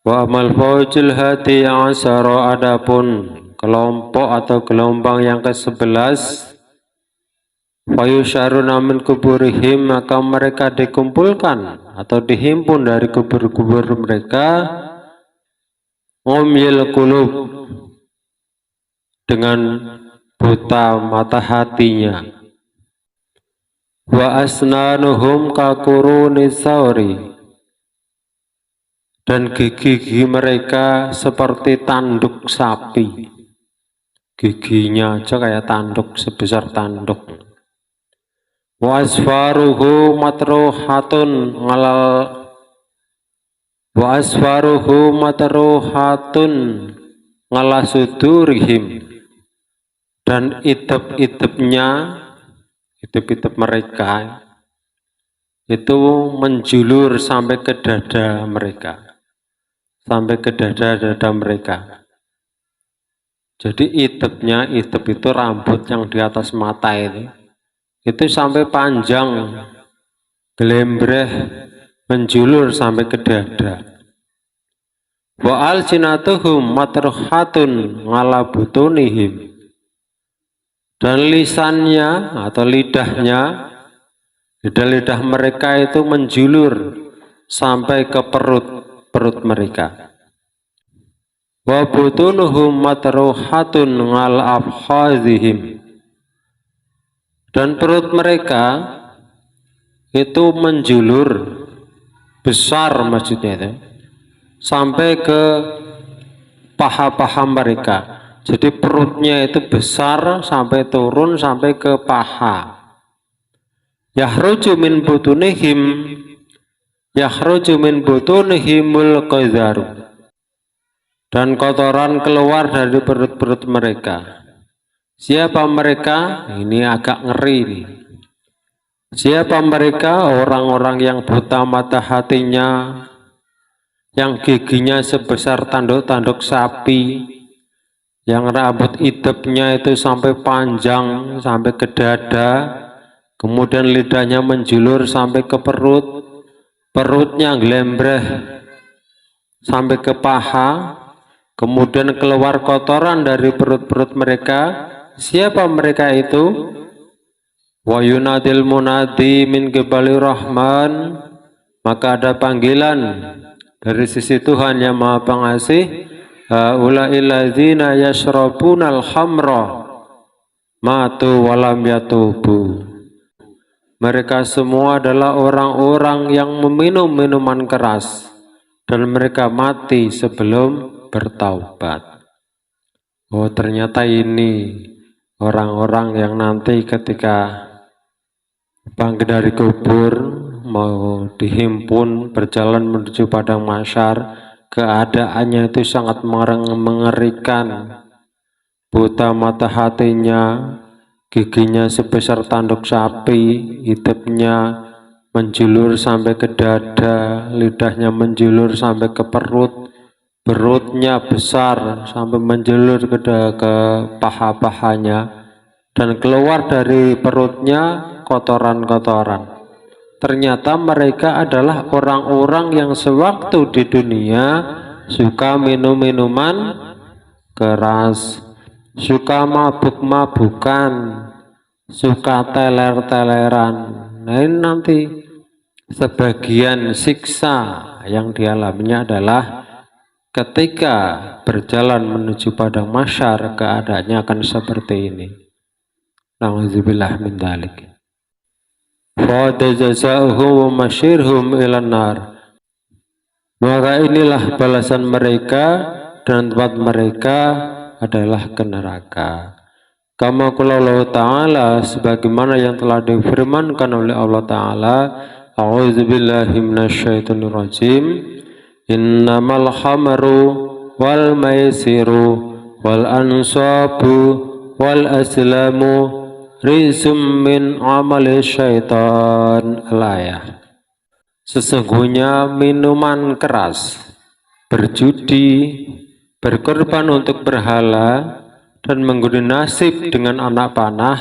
Wa amal faujul hati asara, adapun kelompok atau gelombang yang ke-11, fayusharuna min kuburihim, maka mereka dikumpulkan atau dihimpun dari kubur-kubur mereka, umyil qulub, dengan buta mata hatinya, wa asnanuhum kakuruni sauri, dan gigi-gigi mereka seperti tanduk sapi, giginya aja kayak tanduk, sebesar tanduk. Wa asfaruhu matruhatun ngala sudurihim, dan idep-idepnya, idep-idep mereka itu menjulur sampai ke dada mereka, sampai ke dada-dada mereka. Jadi idepnya, idep itu rambut yang di atas mata itu sampai panjang, gelembreh, menjulur sampai ke dada. Wa alsinatuhum matruhatun ngala butunihim, dan lisannya atau lidahnya, lidah-lidah mereka itu menjulur sampai ke perut mereka. Wa butunuhum matruhatun ngala afkhazihim, dan perut mereka itu menjulur besar, maksudnya itu sampai ke paha-paha mereka. Jadi perutnya itu besar sampai turun sampai ke paha. Yakhruju min butunihimul qadharu, dan kotoran keluar dari perut-perut mereka. Siapa mereka? Ini agak ngeri nih. Siapa mereka? Orang-orang yang buta mata hatinya, yang giginya sebesar tanduk-tanduk sapi, yang rambut idepnya itu sampai panjang, sampai ke dada, kemudian lidahnya menjulur sampai ke perut, perutnya glembreh sampai ke paha, kemudian keluar kotoran dari perut-perut mereka. Siapa mereka itu? Wa yunadil munadi min qibali rahman, maka ada panggilan dari sisi Tuhan yang Maha Pengasih, haula'il ladzina yashrabunal khamra matu walam yatubu. Mereka semua adalah orang-orang yang meminum minuman keras dan mereka mati sebelum bertaubat. Oh, ternyata ini orang-orang yang nanti ketika bangkit dari kubur mau dihimpun berjalan menuju padang mahsyar, keadaannya itu sangat mengerikan. Buta mata hatinya, giginya sebesar tanduk sapi, hidupnya menjulur sampai ke dada, lidahnya menjulur sampai ke perut, perutnya besar sampai menjulur ke paha-pahanya, dan keluar dari perutnya kotoran-kotoran. Ternyata mereka adalah orang-orang yang sewaktu di dunia suka minum minuman keras, suka mabuk-mabukan, suka teler-teleran. Nah, ini nanti sebagian siksa yang dialaminya adalah ketika berjalan menuju padang mahsyar, keadaannya akan seperti ini. Nauzubillah min dzalik. Fa jazaohum wa masyirhum ilan nar. Maka inilah balasan mereka dan tempat mereka adalah ke neraka. Kama qala Allah Ta'ala, sebagaimana yang telah difirmankan oleh Allah Ta'ala, a'udzubillahi minasyaitonir rajim. Innamal khamru wal maisiru wal ansabu wal aslamu rizum min amali syaitan. Al-ayah. Sesungguhnya minuman keras, berjudi, berkorban untuk berhala, dan menggoda nasib dengan anak panah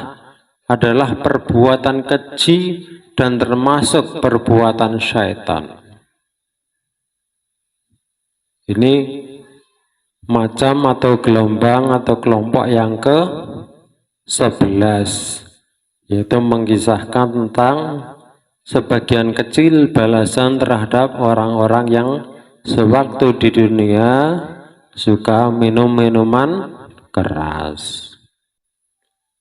adalah perbuatan keji dan termasuk perbuatan syaitan. Ini macam atau gelombang atau kelompok yang ke-11, yaitu mengisahkan tentang sebagian kecil balasan terhadap orang-orang yang sewaktu di dunia suka minum minuman keras.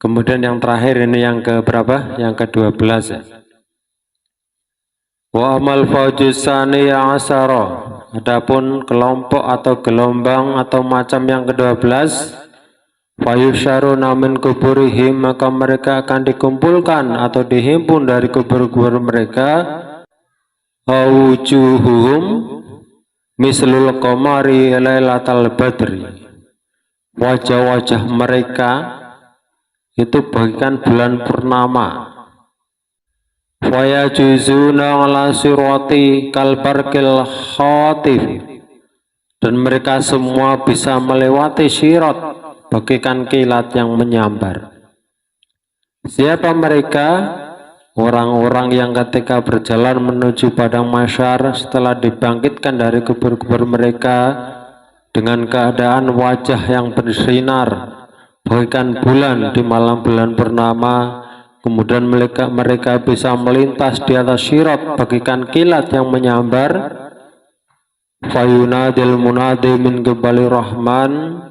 Kemudian yang terakhir ini yang ke berapa? Yang ke-12 ya. Wa amal fawjusani asara. Adapun kelompok atau gelombang atau macam yang ke-12, fayusharuna min kuburihim, maka mereka akan dikumpulkan atau dihimpun dari kubur-kubur mereka, awujuhuhum mislul qamari lailatal badri, wajah-wajah mereka itu bagaikan bulan purnama. Wayajuzuna ala sirati kalbarkil khatif, dan mereka semua bisa melewati sirat bagaikan kilat yang menyambar. Siapa mereka? Orang-orang yang ketika berjalan menuju padang mahsyar setelah dibangkitkan dari kubur-kubur mereka dengan keadaan wajah yang bersinar bagaikan bulan di malam bulan purnama. Kemudian mereka bisa melintas di atas sirat bagaikan kilat yang menyambar. Fayunadil munadi min qibali rahman,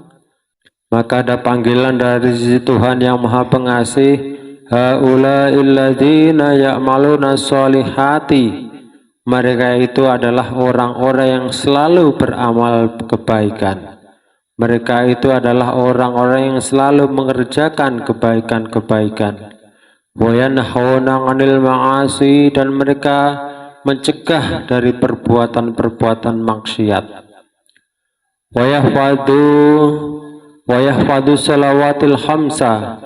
maka ada panggilan dari sisi Tuhan yang Maha Pengasih, haula'il ladzina ya'maluna sholihati, mereka itu adalah orang-orang yang selalu beramal kebaikan. Mereka itu adalah orang-orang yang selalu mengerjakan kebaikan-kebaikan. Wa yanhauna 'anil ma'asi, dan mereka mencegah dari perbuatan-perbuatan maksiat. Wa yahfadu salawatil khamsa,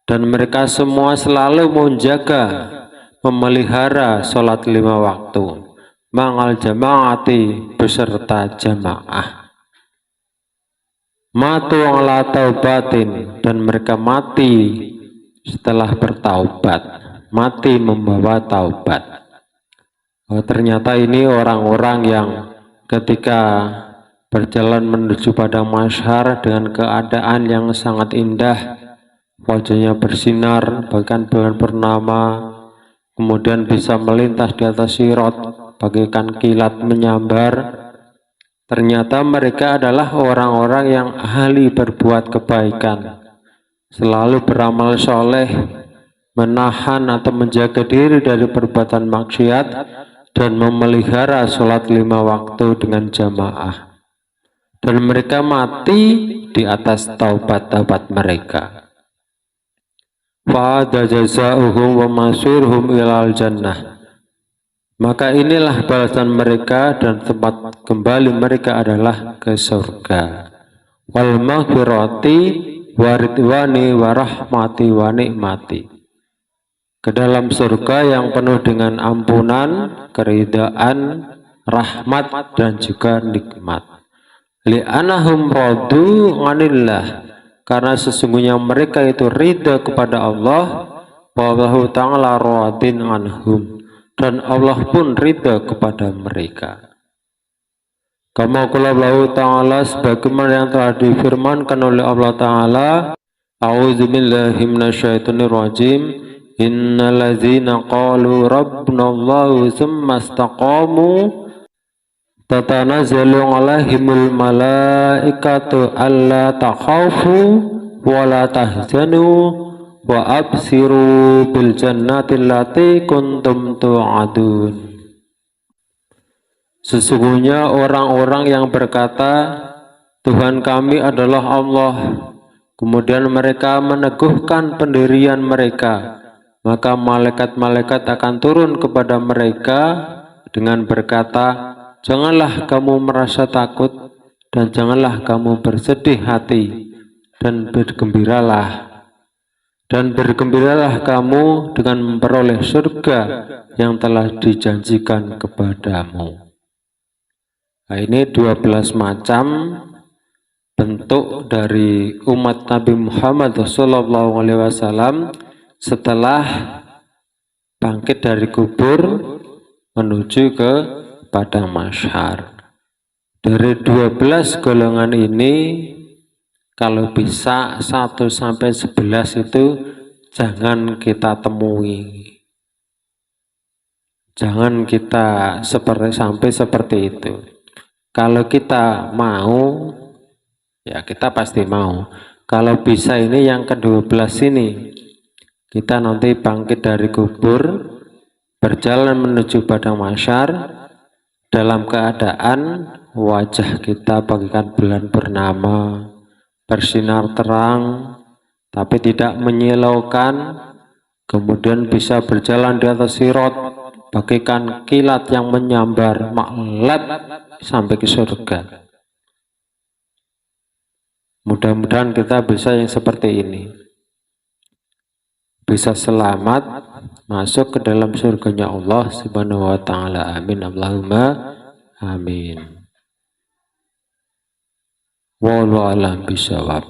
dan mereka semua selalu menjaga, memelihara sholat 5 waktu, ma'al jama'ati, beserta jamaah. Matu ala taubatin, dan mereka mati setelah bertaubat, mati membawa taubat. Ternyata ini orang-orang yang ketika berjalan menuju padang mahsyar dengan keadaan yang sangat indah, wajahnya bersinar bahkan bulan purnama, kemudian bisa melintas di atas sirat bagaikan kilat menyambar. Ternyata mereka adalah orang-orang yang ahli berbuat kebaikan, selalu beramal soleh, menahan atau menjaga diri dari perbuatan maksiat, dan memelihara sholat 5 waktu dengan jamaah. Dan mereka mati di atas taubat-taubat mereka. Fa'ada jaza'uhum wa masurhum ilal jannah, maka inilah balasan mereka dan tempat kembali mereka adalah ke surga. Wal maghfirati waridwani warahmati wa nikmati, ke dalam surga yang penuh dengan ampunan, keridaan, rahmat, dan juga nikmat. Li'anahum radu anillah, karena sesungguhnya mereka itu ridha kepada Allah, wallahu ta'ala radin anhum, dan Allah pun ridha kepada mereka. Kama qala Allah Ta'ala, sebagaimana yang telah difirmankan oleh Allah Ta'ala, a'udzu billahi minasyaitonir rajim, innal ladzina qalu rabbunallahu tsumma istaqamu tatanazzalu 'alaihimul malaikatu alla takhafu wa la tahzanu wa absiru bil jannati allati kuntum tu'adun. Sesungguhnya orang-orang yang berkata, Tuhan kami adalah Allah, kemudian mereka meneguhkan pendirian mereka, maka malaikat-malaikat akan turun kepada mereka dengan berkata, janganlah kamu merasa takut dan janganlah kamu bersedih hati, dan bergembiralah kamu dengan memperoleh surga yang telah dijanjikan kepadamu. Nah, ini 12 macam bentuk dari umat Nabi Muhammad SAW setelah bangkit dari kubur menuju ke padang mahsyar. Dari 12 golongan ini, kalau bisa 1 sampai 11 itu jangan kita temui. Jangan kita sampai seperti itu. Kalau kita mau, ya kita pasti mau. Kalau bisa ini yang ke-12 ini, kita nanti bangkit dari kubur, berjalan menuju padang mahsyar, dalam keadaan wajah kita bagaikan bulan purnama, bersinar terang, tapi tidak menyilaukan, kemudian bisa berjalan di atas sirat, bagaikan kilat yang menyambar, makleb sampai ke surga. Mudah-mudahan kita bisa yang seperti ini, bisa selamat masuk ke dalam surganya Allah Subhanahu wa ta'ala. Amin Allahumma amin. Wallahu a'lam bishawab.